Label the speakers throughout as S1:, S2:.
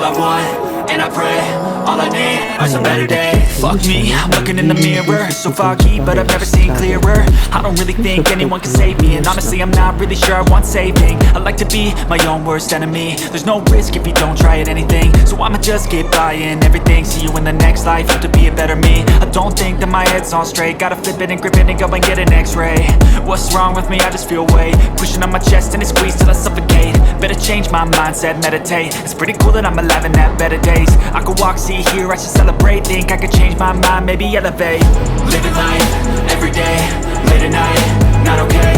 S1: all I want, and I pray, all I need are some better days. Fuck me, I'm looking in the mirror, so foggy, but I've never seen clearer. I don't really think anyone can save me, and honestly I'm not really sure I want saving. I like to be my own worst enemy. There's no risk if you don't try at anything, so I'ma just get buying everything. See you in the next life, have to be a better me. I don't think that my head's on straight, gotta flip it and grip it and go and get an x-ray. What's wrong with me? I just feel weight pushing on my chest and it squeezes till I suffocate. Better change my mindset, meditate. It's pretty cool that I'm alive and have better days. I could walk, see, hear, I should celebrate. Think I could change my mind, maybe elevate. Living life, everyday, late at night, not okay.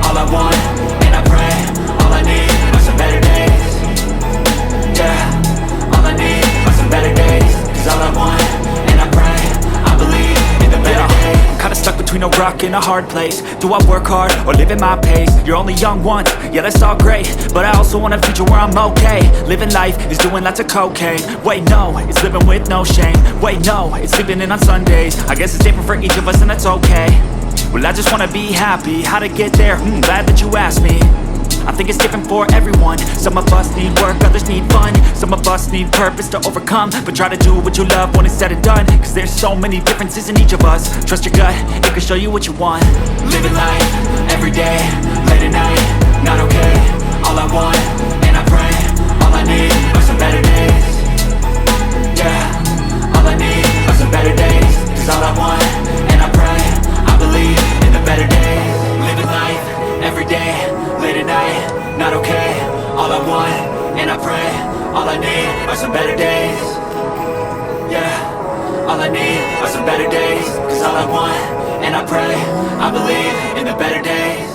S1: All I want, and I pray, all I need are some better days. Yeah, all I need are some better days. Cause all I want, and I pray, I believe in the better days. I'm kinda stuck between a rock and a hard place. Do I work hard or live at my pace? You're only young once, yeah that's all great, but I also want a future where I'm okay. Living life is doing lots of cocaine. Wait no, it's living with no shame. Wait no, it's sleeping in on Sundays. I guess it's different for each of us and that's okay. Well I just wanna be happy, how to get there? Glad that you asked me. I think it's different for everyone. Some of us need work, others need fun. Some of us need purpose to overcome. But try to do what you love when it's said and done. Cause there's so many differences in each of us. Trust your gut, it can show you what you want. Living life, everyday, late at night, not okay. All I want, and I pray, all I need are some better days. Yeah, all I need are some better days. Cause all I want, and I pray, I believe in the better days. Living life, everyday, late at night, not okay. All I want, and I pray, all I need are some better days. Yeah, all I need are some better days. Cause all I want, and I pray, I believe in the better days.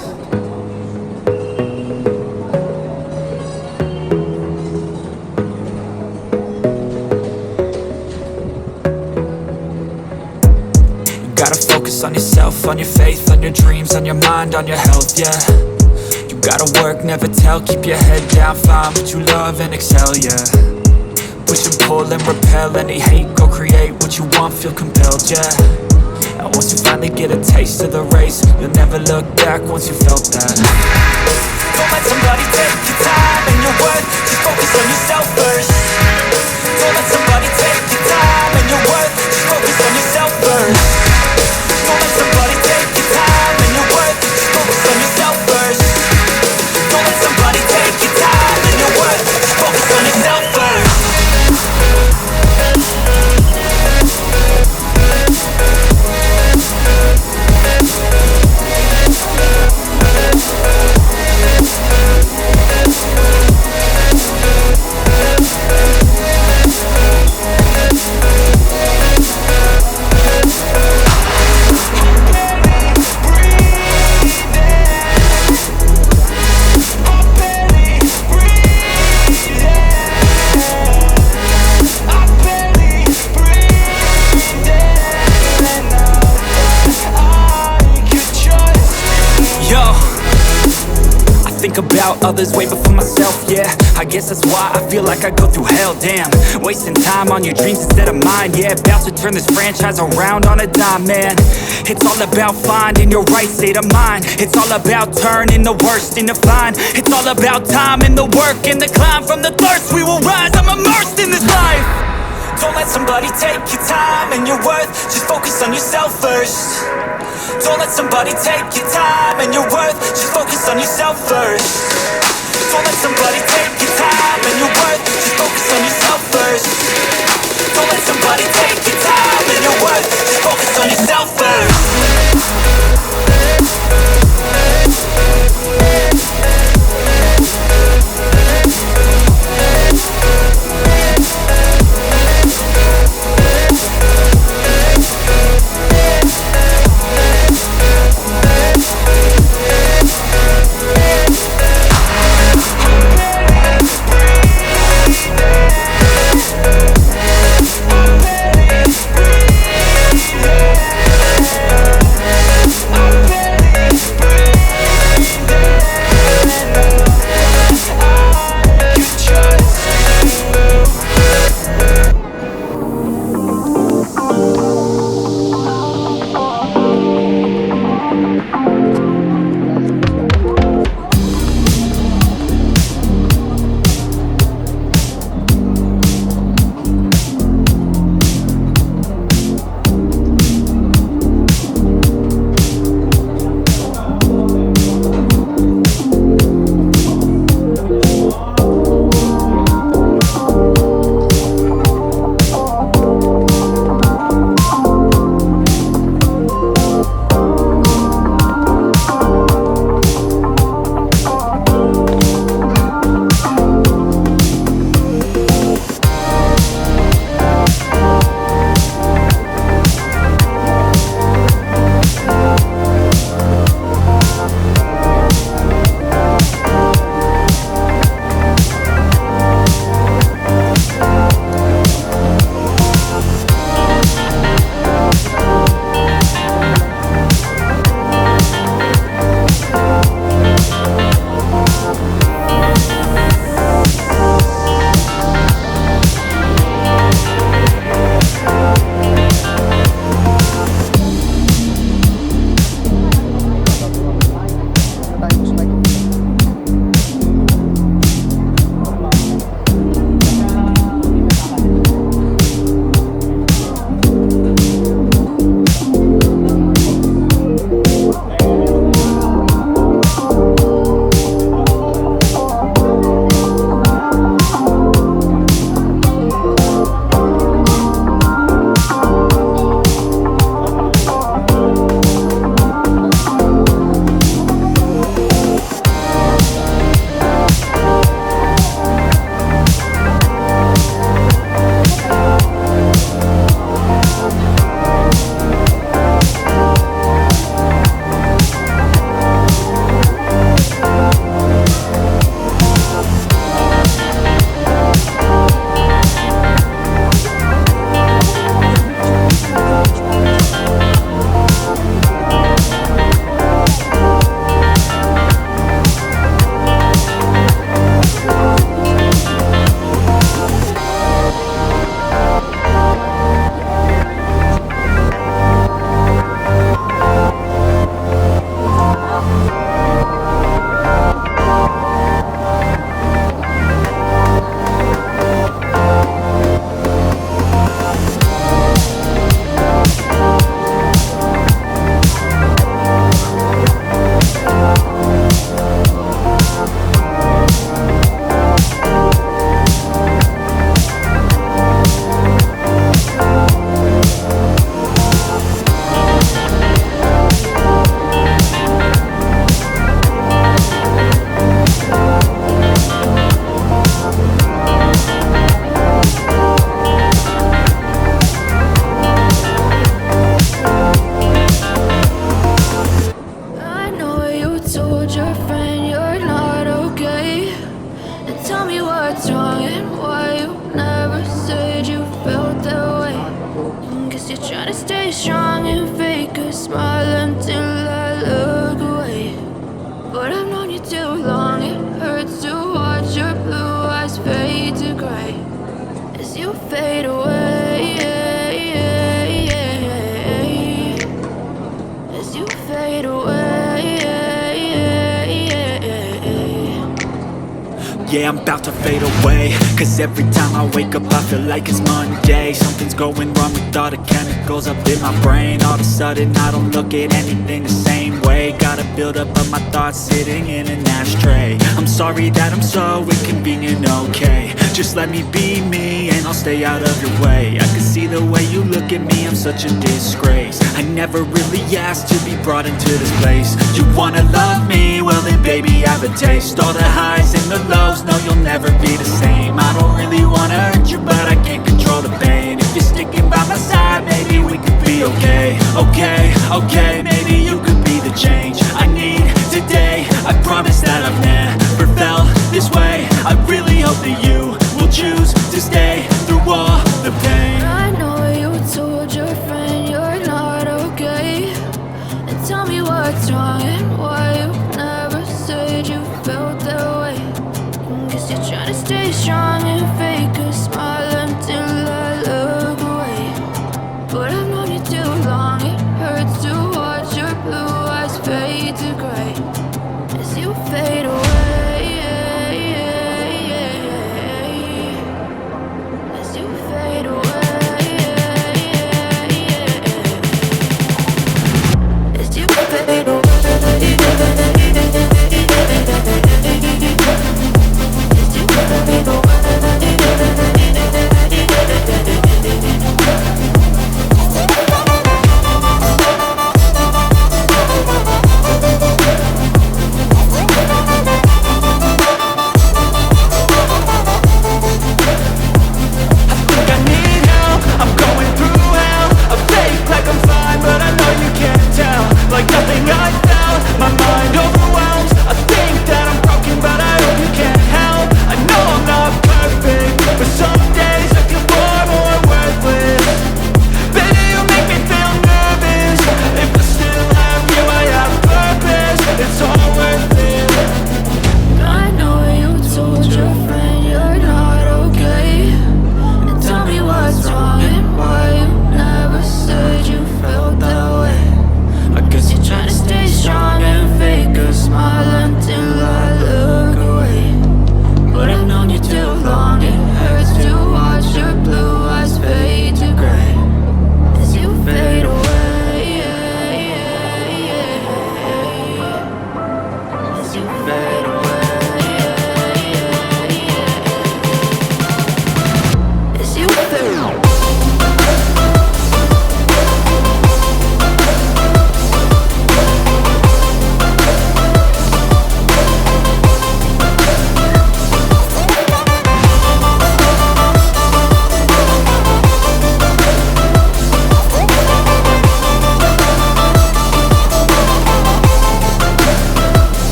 S1: You gotta focus on yourself, on your faith, on your dreams, on your mind, on your health, yeah. Gotta work, never tell, keep your head down, find what you love and excel, yeah. Push and pull and repel any hate, go create what you want, feel compelled, yeah. And once you finally get a taste of the race, you'll never look back once you felt that. Don't let somebody take your time and your worth, just focus on yourself first. Don't let somebody take your time and your worth, just focus on yourself first. Don't let somebody take your time and your worth, just focus on yourself first. Don't let somebody take your time and your worth, just focus on yourself first. About others way before myself, yeah. I guess that's why I feel like I go through hell, damn. Wasting time on your dreams instead of mine, yeah. About to turn this franchise around on a dime, man. It's all about finding your right state of mind. It's all about turning the worst into fine. It's all about time and the work and the climb. From the thirst we will rise, I'm immersed in this life. Don't let somebody take your time and your worth, just focus on yourself first. Don't let somebody take your time and your worth, just focus on yourself first. Don't let somebody take your time and your worth, just focus on yourself first. Don't let somebody take your time and your worth, just focus on yourself first.
S2: stay strong and fake a smile until I look away. But I've known you too long, it hurts to watch your blue eyes fade to gray as you fade away, as you fade away.
S1: Yeah, I'm about to fade away, cause every time I wake up I feel like it's Monday. Something's going wrong with all the chemicals up in my brain. All of a sudden I don't look at anything the same way. Gotta build up of my thoughts sitting in an ashtray. I'm sorry that I'm so inconvenient, okay. Just let me be me and I'll stay out of your way. I can see the way you look at me, I'm such a disgrace. I never really asked to be brought into this place. You wanna love me? Well then baby have a taste. All the highs and the lows, no you'll never be the same. I don't really wanna hurt you but I can't control the pain. If you're sticking by my side maybe we could be okay. Okay, maybe you could be the change I need today. I promise that I've never felt this way. I really hope that you will choose to stay through all the pain.
S2: I know you told your friend you're not okay, and tell me what's wrong and why you never said you felt that way. Guess you're trying to stay strong and fake a smile until I look away.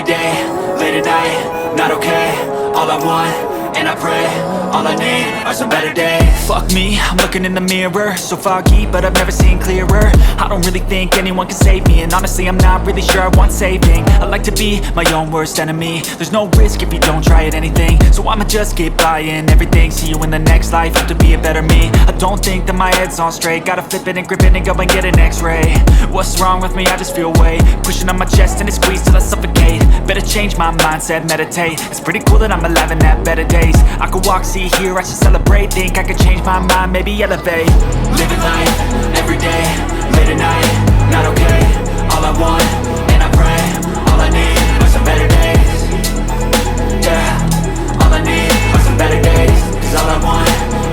S1: day, late at night, not okay. All I want, and I pray, all I need are some better days. Fuck me, I'm looking in the mirror, so foggy, but I've never seen clearer. I don't really think anyone can save me, and honestly I'm not really sure I want saving. I like to be my own worst enemy. There's no risk if you don't try at anything, so I'ma just keep buying everything. See you in the next life, hope to be a better me. I don't think that my head's on straight, gotta flip it and grip it and go and get an x-ray. What's wrong with me? I just feel weight pushing on my chest and it squeezes till I suffocate. Better change my mindset, meditate. It's pretty cool that I'm alive and have better days. I could walk, see, hear, I should celebrate. Think I could change my mind, maybe elevate. Living life, every day, late at night, not okay. All I want, and I pray, all I need are some better days. Yeah, all I need are some better days. Cause all I want,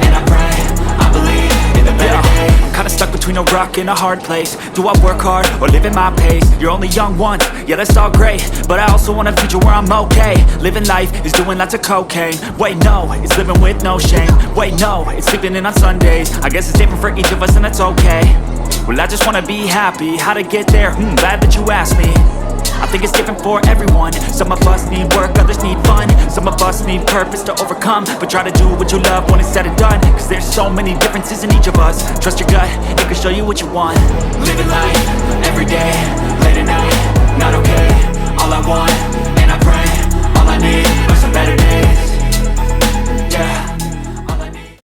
S1: and I pray, I believe in the better days. Kinda stuck between a rock and a hard place. Do I work hard or live at my pace? You're only young once, yeah that's all great, but I also want a future where I'm okay. Living life is doing lots of cocaine. Wait no, it's living with no shame. Wait no, it's sleeping in on Sundays. I guess it's different for each of us and that's okay. Well I just wanna be happy, how to get there? Glad that you asked me. I think it's different for everyone. Some of us need work, others need fun. Some of us need purpose to overcome. But try to do what you love when it's said and done. Cause there's so many differences in each of us. Trust your gut, it can show you what you want. Living life,